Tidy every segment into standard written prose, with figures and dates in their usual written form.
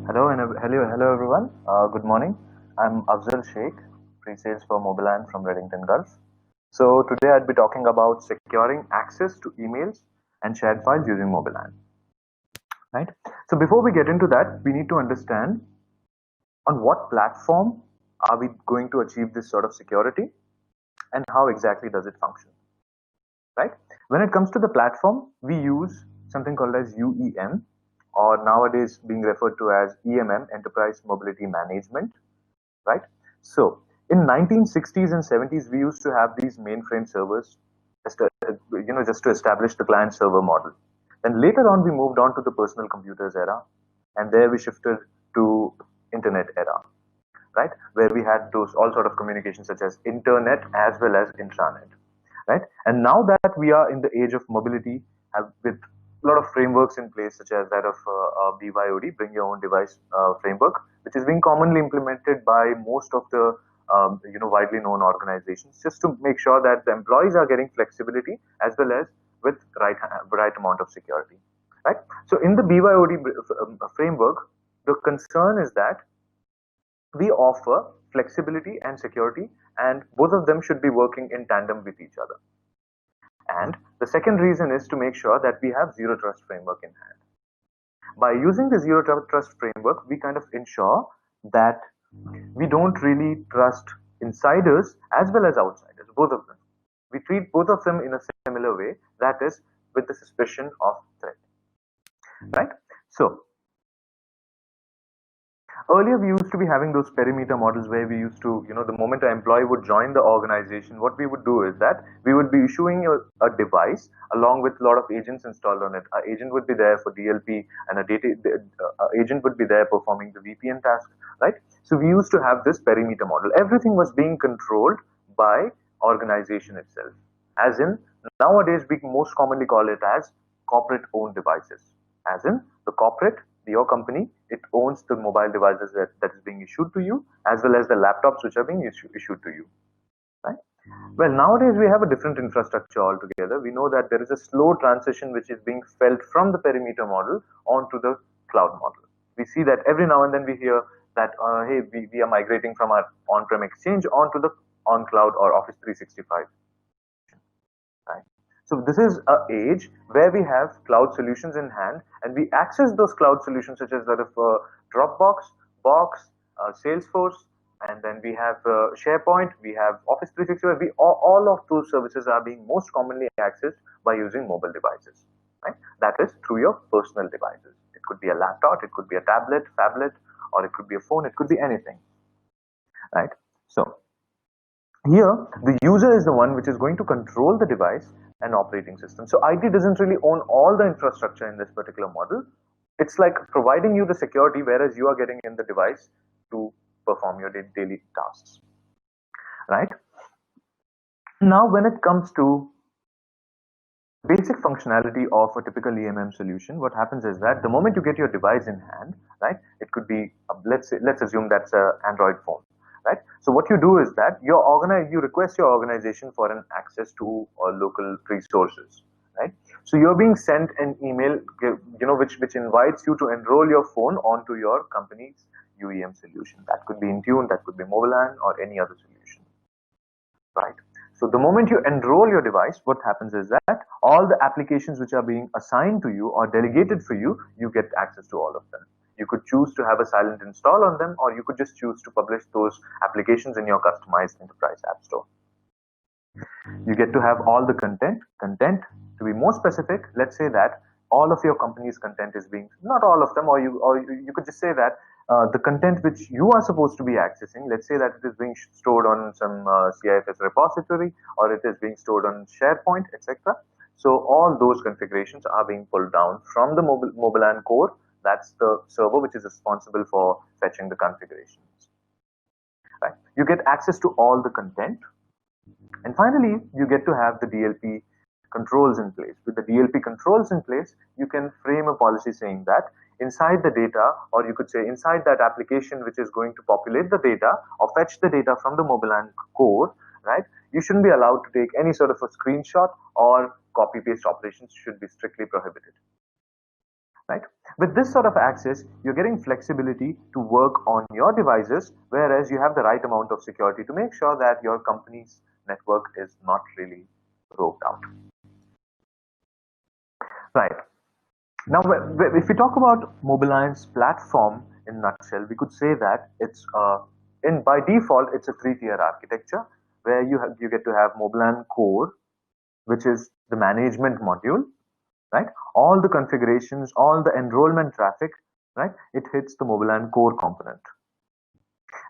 Hello everyone. Good morning. I'm Afzal Sheikh, pre-sales for MobileIron from Redington Gulf. So today I'd be talking about securing access to emails and shared files using MobileIron. Right. So before we get into that, we need to understand on what platform are we going to achieve this sort of security, and how exactly does it function. Right. When it comes to the platform, we use something called as UEM, or nowadays being referred to as EMM, Enterprise Mobility Management, right? So in 1960s and 70s, we used to have these mainframe servers, just to establish the client server model. Then later on, we moved on to the personal computers era, and there we shifted to internet era, right? Where we had those all sort of communications such as internet as well as intranet, right? And now that we are in the age of mobility, with a lot of frameworks in place, such as that of BYOD, Bring Your Own Device framework, which is being commonly implemented by most of the widely known organizations, just to make sure that the employees are getting flexibility as well as with right amount of security, right? So in the BYOD framework, the concern is that we offer flexibility and security, and both of them should be working in tandem with each other. And the second reason is to make sure that we have zero trust framework in hand. By using the zero trust framework, we kind of ensure that we don't really trust insiders as well as outsiders, both of them. We treat both of them in a similar way, that is, with the suspicion of threat, right? So earlier, we used to be having those perimeter models where we used to, the moment an employee would join the organization, what we would do is that we would be issuing a device along with a lot of agents installed on it. An agent would be there for DLP, and a agent would be there performing the VPN task, right? So we used to have this perimeter model. Everything was being controlled by organization itself. As in, nowadays we most commonly call it as corporate-owned devices. As in, the corporate, your company, it owns the mobile devices that is being issued to you, as well as the laptops which are being issued to you, right? Well, nowadays we have a different infrastructure altogether. We know that there is a slow transition which is being felt from the perimeter model onto the cloud model. We see that every now and then we hear that, hey, we are migrating from our on-prem exchange onto the on-cloud or Office 365, right? So this is an age where we have cloud solutions in hand, and we access those cloud solutions such as that of Dropbox, Box, Salesforce, and then we have SharePoint, we have Office 365. All of those services are being most commonly accessed by using mobile devices, right? That is through your personal devices. It could be a laptop, it could be a tablet, phablet, or it could be a phone, it could be anything, right? So here, the user is the one which is going to control the device and operating system. So IT doesn't really own all the infrastructure in this particular model. It's like providing you the security, whereas you are getting in the device to perform your daily tasks, right? Now, when it comes to basic functionality of a typical EMM solution, what happens is that the moment you get your device in hand, right, it could be, let's assume that's an Android phone, right? So what you do is that you request your organization for an access to local resources, right? So you're being sent an email, which invites you to enroll your phone onto your company's UEM solution. That could be Intune, that could be MobileIron, or any other solution, right? So the moment you enroll your device, what happens is that all the applications which are being assigned to you or delegated for you, you get access to all of them. You could choose to have a silent install on them, or you could just choose to publish those applications in your customized enterprise app store. You get to have all the content. To be more specific, let's say that all of your company's content is being, not all of them, or you could just say that the content which you are supposed to be accessing, let's say that it is being stored on some CIFS repository, or it is being stored on SharePoint, etc. So all those configurations are being pulled down from the MobileIron core. That's the server which is responsible for fetching the configurations, right? You get access to all the content. And finally, you get to have the DLP controls in place. With the DLP controls in place, you can frame a policy saying that inside the data, or you could say inside that application which is going to populate the data or fetch the data from the MobileIron core, right? You shouldn't be allowed to take any sort of a screenshot, or copy-paste operations should be strictly prohibited, right? With this sort of access, you're getting flexibility to work on your devices, whereas you have the right amount of security to make sure that your company's network is not really rogued out. Right. Now, if we talk about MobileIron's platform in a nutshell, we could say that it's by default it's a three-tier architecture where you get to have MobileIron Core, which is the management module, right? All the configurations, all the enrollment traffic, right? It hits the MobileIron Core component.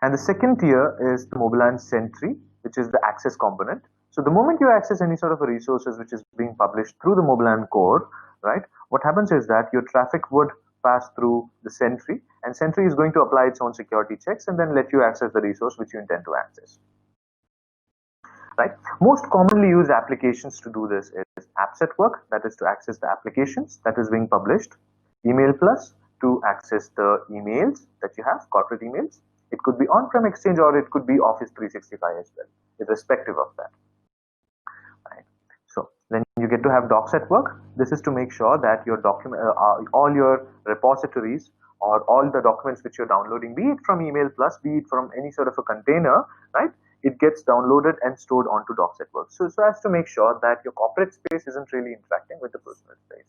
And the second tier is the MobileIron Sentry, which is the access component. So the moment you access any sort of a resources which is being published through the MobileIron Core, right? What happens is that your traffic would pass through the Sentry, and Sentry is going to apply its own security checks and then let you access the resource which you intend to access. Right? Most commonly used applications to do this is Apps at Work, that is to access the applications that is being published, Email Plus to access the emails that you have, corporate emails. It could be on-prem Exchange or it could be Office 365 as well, irrespective of that. Right? So then you get to have Docs at Work. This is to make sure that your document, all your repositories or all the documents which you're downloading, be it from Email Plus, be it from any sort of a container, right? It gets downloaded and stored onto Docs at Work. So as to make sure that your corporate space isn't really interacting with the personal space.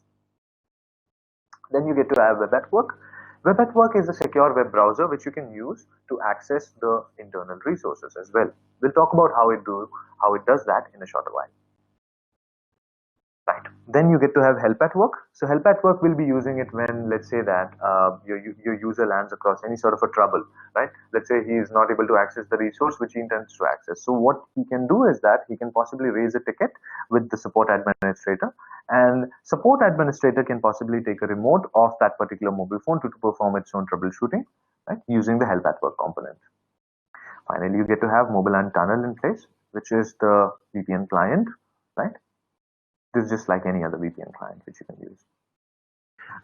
Then you get to have Web at Work. Web at Work is a secure web browser which you can use to access the internal resources as well. We'll talk about how it does that in a shorter while. Right. Then you get to have Help at Work. So Help at Work will be using it when, let's say that your user lands across any sort of a trouble, right? Let's say he is not able to access the resource which he intends to access. So what he can do is that he can possibly raise a ticket with the support administrator, and support administrator can possibly take a remote off that particular mobile phone to perform its own troubleshooting, right? Using the Help at Work component. Finally, you get to have MobileIron Tunnel in place, which is the VPN client, right? This is just like any other VPN client which you can use.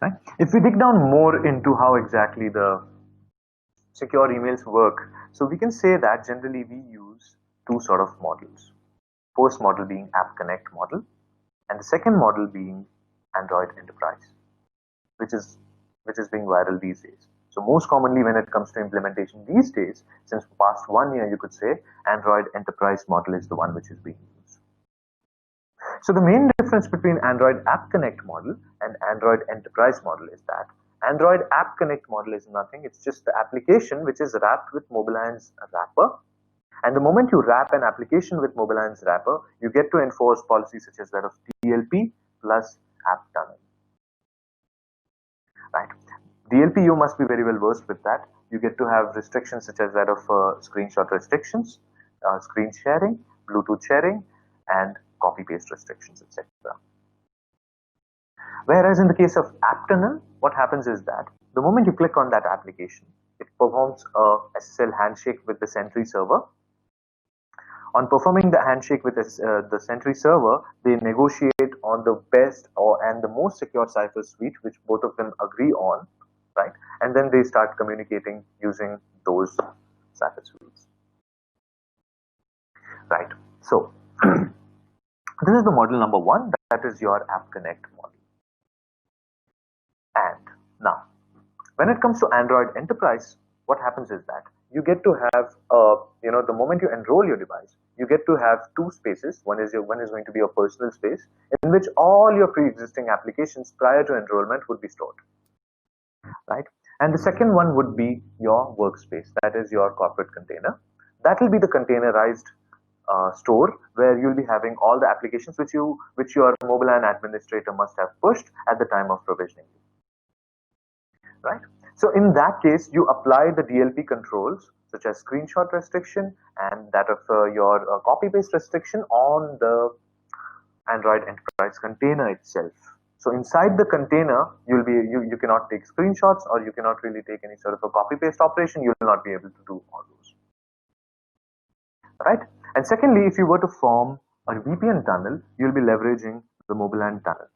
Right? If we dig down more into how exactly the secure emails work, so we can say that generally we use two sort of models. First model being App Connect model, and the second model being Android Enterprise, which is being viral these days. So most commonly when it comes to implementation these days, since the past 1 year, you could say Android Enterprise model is the one which is being used. So the main difference between Android App Connect model and Android Enterprise model is that Android App Connect model is nothing. It's just the application which is wrapped with MobileIron's wrapper. And the moment you wrap an application with MobileIron's wrapper, you get to enforce policies such as that of DLP plus App Tunnel. Right. DLP, you must be very well versed with that. You get to have restrictions such as that of screenshot restrictions, screen sharing, Bluetooth sharing, and copy-paste restrictions, etc. Whereas in the case of App Tunnel, what happens is that the moment you click on that application, it performs a SSL handshake with the Sentry server. On performing the handshake with the Sentry server, they negotiate on the best and the most secure cipher suite, which both of them agree on, right? And then they start communicating using those cipher suites. Right. So this is the model number one, that is your App Connect model. And now, when it comes to Android Enterprise, what happens is that you get to have, the moment you enroll your device, you get to have two spaces. One is going to be your personal space, in which all your pre-existing applications prior to enrollment would be stored, right? And the second one would be your workspace, that is your corporate container. That will be the containerized store where you'll be having all the applications which your MobileIron administrator must have pushed at the time of provisioning, right? So in that case, you apply the DLP controls such as screenshot restriction and that of your copy-paste restriction on the Android Enterprise container itself. So inside the container, you cannot take screenshots, or you cannot really take any sort of a copy-paste operation. You will not be able to do all those, right? And secondly, if you were to form a VPN tunnel, you'll be leveraging the MobileIron tunnel.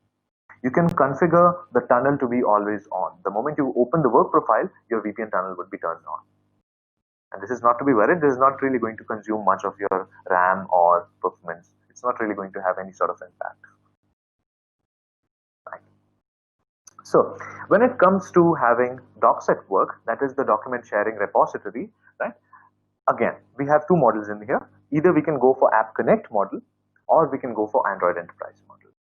You can configure the tunnel to be always on. The moment you open the work profile, your VPN tunnel would be turned on. And this is not to be worried. This is not really going to consume much of your RAM or performance. It's not really going to have any sort of impact. Right. So when it comes to having docs at work, that is the document sharing repository, right? Again, we have two models in here. Either we can go for App Connect model or we can go for Android Enterprise model.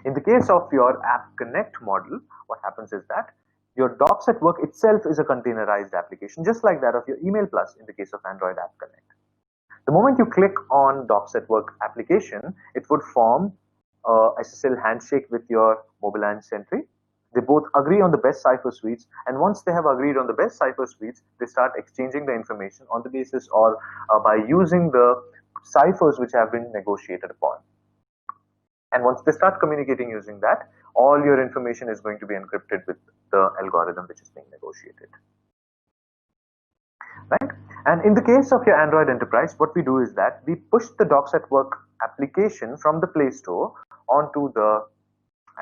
In the case of your App Connect model, what happens is that your docs at work itself is a containerized application, just like that of your email plus in the case of Android App Connect. The moment you click on docs at work application, it would form a SSL handshake with your MobileIron Sentry. They both agree on the best cipher suites, and once they have agreed on the best cipher suites, they start exchanging the information on the basis or by using the ciphers which have been negotiated upon. And once they start communicating using that, all your information is going to be encrypted with the algorithm which is being negotiated. Right? And in the case of your Android Enterprise, what we do is that we push the Docs at Work application from the Play Store onto the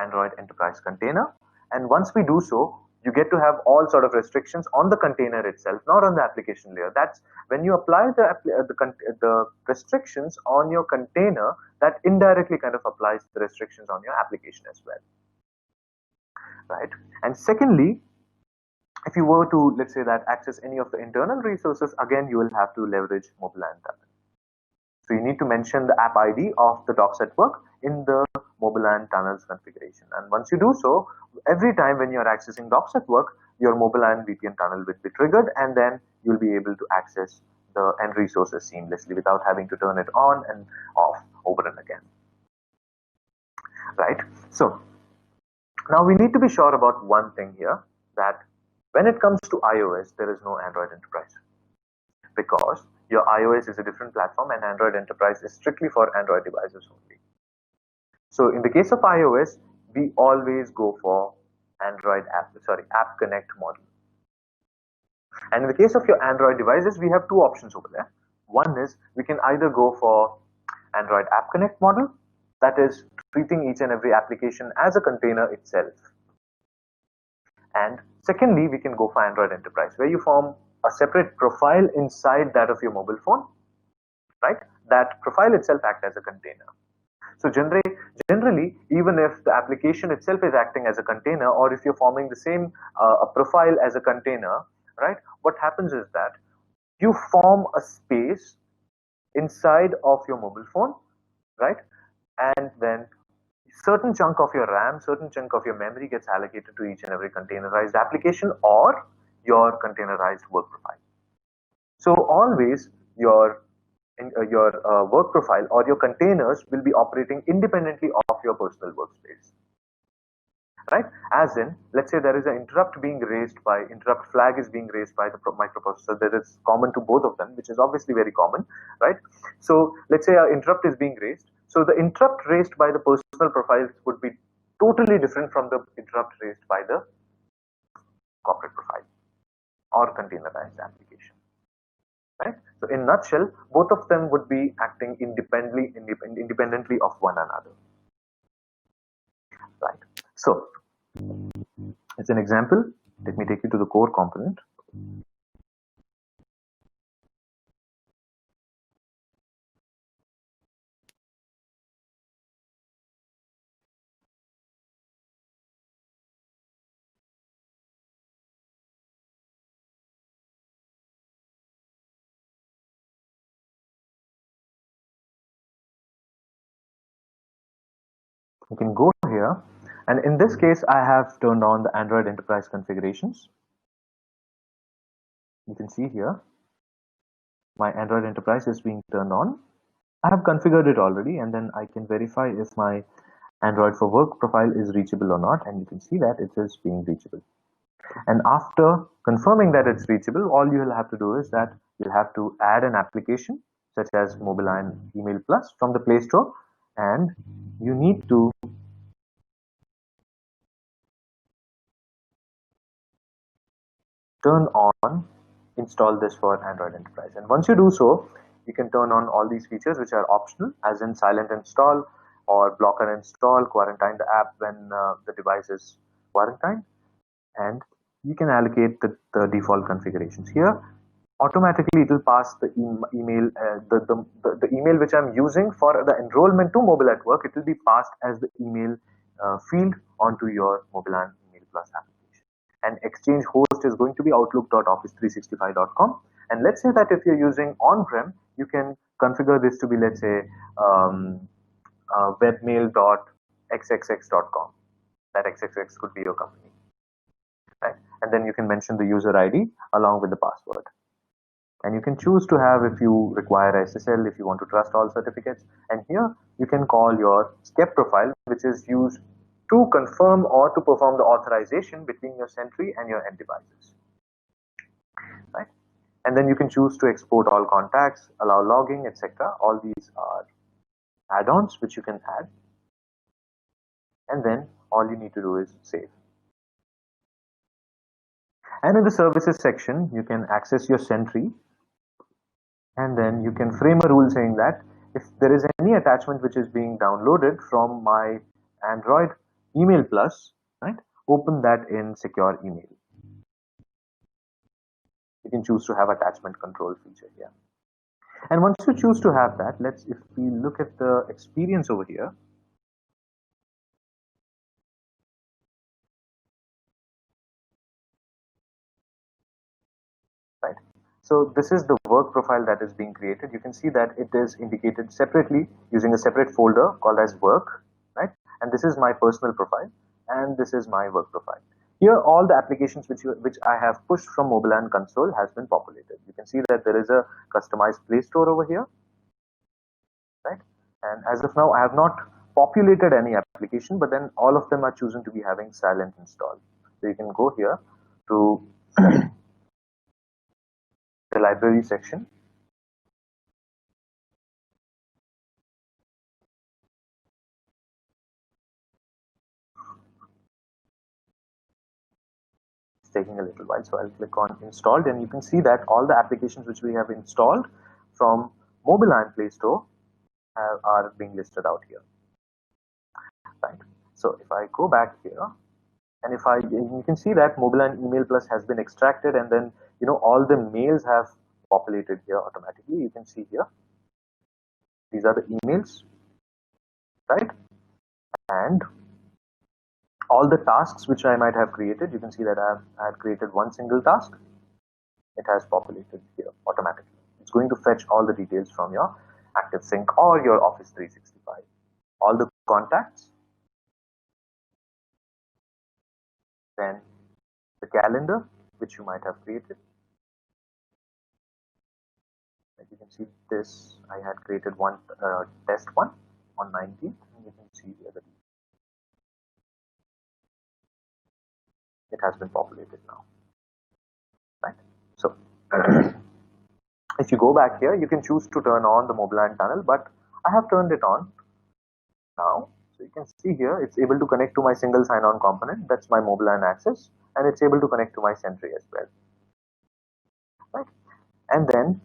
Android Enterprise container. And once we do so, you get to have all sort of restrictions on the container itself, not on the application layer. That's when you apply the restrictions on your container, that indirectly kind of applies the restrictions on your application as well. Right? And secondly, if you were to, let's say that, access any of the internal resources, again, you will have to leverage MobileIron tunnel. So you need to mention the app ID of the docs at work in the MobileIron tunnels configuration. And once you do so, every time when you're accessing docs at work, your MobileIron VPN tunnel will be triggered, and then you'll be able to access the end resources seamlessly without having to turn it on and off over and again. Right? So now we need to be sure about one thing here, that when it comes to iOS, there is no Android Enterprise, because your iOS is a different platform and Android Enterprise is strictly for Android devices only. So in the case of iOS, we always go for App Connect model. And in the case of your Android devices, we have two options over there. One is we can either go for Android App Connect model, that is treating each and every application as a container itself. And secondly, we can go for Android Enterprise, where you form a separate profile inside that of your mobile phone, right? That profile itself acts as a container. So generally, even if the application itself is acting as a container, or if you're forming the same a profile as a container, right? What happens is that you form a space inside of your mobile phone, right? And then certain chunk of your RAM, certain chunk of your memory gets allocated to each and every containerized application or your containerized work profile. So always your work profile or your containers will be operating independently of your personal workspace. Right? As in, let's say there is an interrupt flag is being raised by the microprocessor that is common to both of them, which is obviously very common, right? So let's say an interrupt is being raised. So the interrupt raised by the personal profiles would be totally different from the interrupt raised by the corporate profile or containerized application. Right? So in a nutshell, both of them would be acting independently of one another. Right? So as an example, let me take you to the core component. You can go here, and in this case, I have turned on the Android Enterprise configurations. You can see here, my Android Enterprise is being turned on. I have configured it already, and then I can verify if my Android for Work profile is reachable or not, and you can see that it is being reachable. And after confirming that it's reachable, all you will have to do is that you'll have to add an application such as MobileIron Email Plus from the Play Store, and you need to turn on install this for Android Enterprise. And once you do so, you can turn on all these features which are optional, as in silent install or blocker install, quarantine the app when the device is quarantined, and you can allocate the default configurations here. Automatically it will pass the email, the email which I'm using for the enrollment to Mobile at Work. It will be passed as the email field onto your MobileIron Email Plus application. And Exchange host is going to be outlook.office365.com. And let's say that if you're using on-prem, you can configure this to be, let's say, webmail.xxx.com. That XXX could be your company, right? And then you can mention the user ID along with the password. And you can choose to have, if you require SSL, if you want to trust all certificates. And here you can call your SCEP profile, which is used to confirm or to perform the authorization between your Sentry and your end devices, right? And then you can choose to export all contacts, allow logging, etc. All these are add-ons which you can add. And then all you need to do is save. And in the services section, you can access your Sentry. And then you can frame a rule saying that if there is any attachment which is being downloaded from my Android Email Plus, right, open that in secure email. You can choose to have attachment control feature here. And once you choose to have that, if we look at the experience over here, right? So this is the work profile that is being created. You can see that it is indicated separately using a separate folder called as work, right? And this is my personal profile, and this is my work profile. Here, all the applications which I have pushed from MobileIron console has been populated. You can see that there is a customized Play Store over here, right? And as of now, I have not populated any application, but then all of them are chosen to be having silent install. So you can go here to the library section. It's taking a little while, so I'll click on installed, and you can see that all the applications which we have installed from MobileIron Play Store are being listed out here, right? So if I go back here, and you can see that MobileIron Email Plus has been extracted, and then all the mails have populated here automatically. You can see here, these are the emails, right? And all the tasks which I might have created, you can see that I have created one single task. It has populated here automatically. It's going to fetch all the details from your ActiveSync or your Office 365. All the contacts, then the calendar which you might have created. As you can see, this I had created one test one on 19th, and you can see here that it has been populated now, right? So if you go back here, you can choose to turn on the MobileIron tunnel, but I have turned it on now. So you can see here, it's able to connect to my single sign-on component. That's my MobileIron access, and it's able to connect to my Sentry as well, right? And then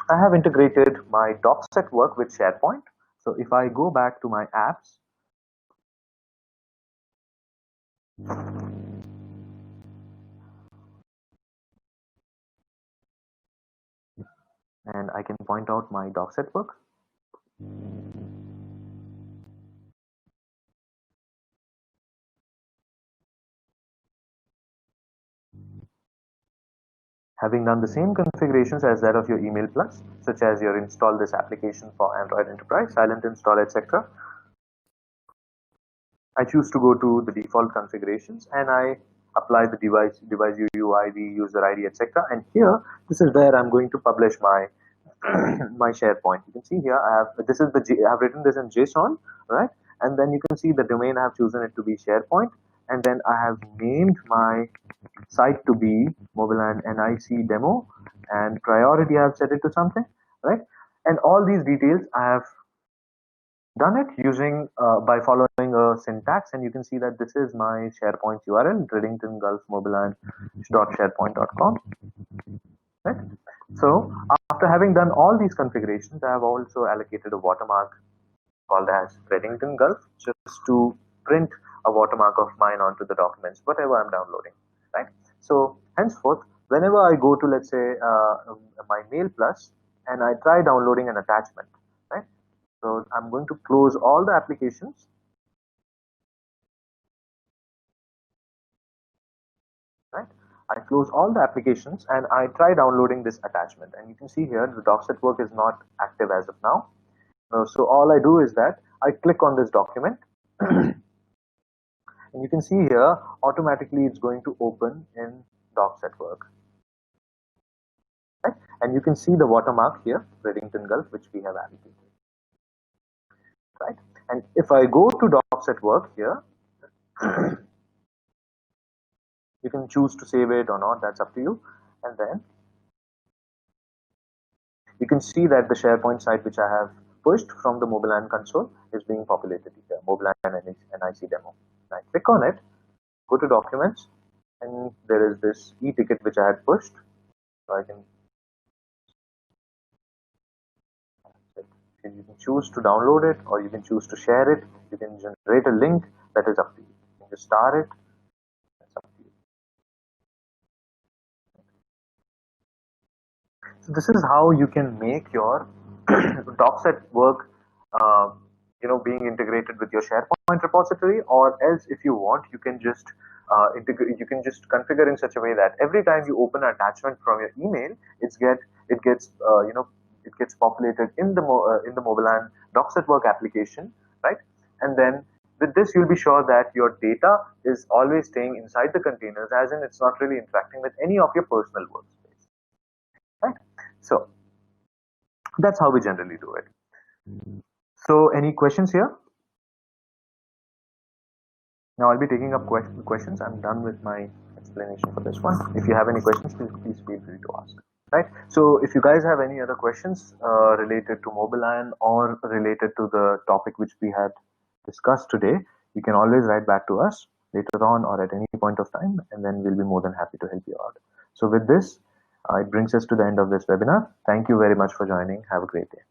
I have integrated my DocSet work with SharePoint. So if I go back to my apps, and I can point out my DocSet work. Having done the same configurations as that of your Email Plus, such as you install this application for Android Enterprise, silent install, etc., I choose to go to the default configurations and I apply the device UUID, user ID, etc. And here, this is where I'm going to publish my my SharePoint. You can see here I have written this in JSON, right? And then you can see the domain I have chosen it to be SharePoint, and then I have named my site to be MobileIron NIC demo, and priority I have set it to something, right? And all these details I have done it using by following a syntax, and you can see that this is my SharePoint URL, Redington Gulf MobileIron.sharepoint.com, right? So after having done all these configurations, I have also allocated a watermark called as Redington Gulf, just to print a watermark of mine onto the documents, whatever I'm downloading, right? So henceforth, whenever I go to, let's say, my Mail Plus, and I try downloading an attachment, right? So I'm going to close all the applications, I close all the applications and I try downloading this attachment. And you can see here the docset work is not active as of now. So all I do is that I click on this document and you can see here automatically it's going to open in docset work. Right? And you can see the watermark here, Redington Gulf, which we have added. Right? And if I go to docset work here, you can choose to save it or not, that's up to you. And then you can see that the SharePoint site which I have pushed from the MobileIron console is being populated here, MobileIron NIC demo. I click on it, go to documents, and there is this e-ticket which I had pushed. So I can you can choose to download it or you can choose to share it. You can generate a link, that is up to you. You can just star it, that's up to you. So this is how you can make your docset work being integrated with your SharePoint repository, or else if you want you can just configure in such a way that every time you open an attachment from your email, it gets populated in the MobileIron docset work application, right? And then with this you'll be sure that your data is always staying inside the containers, as in it's not really interacting with any of your personal workspace, right? So that's how we generally do it. So any questions here? Now I'll be taking up questions. I'm done with my explanation for this one. If you have any questions, please feel free to ask. Right. So if you guys have any other questions related to MobileIron or related to the topic which we had discussed today, you can always write back to us later on or at any point of time, and then we'll be more than happy to help you out. So with this, it brings us to the end of this webinar. Thank you very much for joining. Have a great day.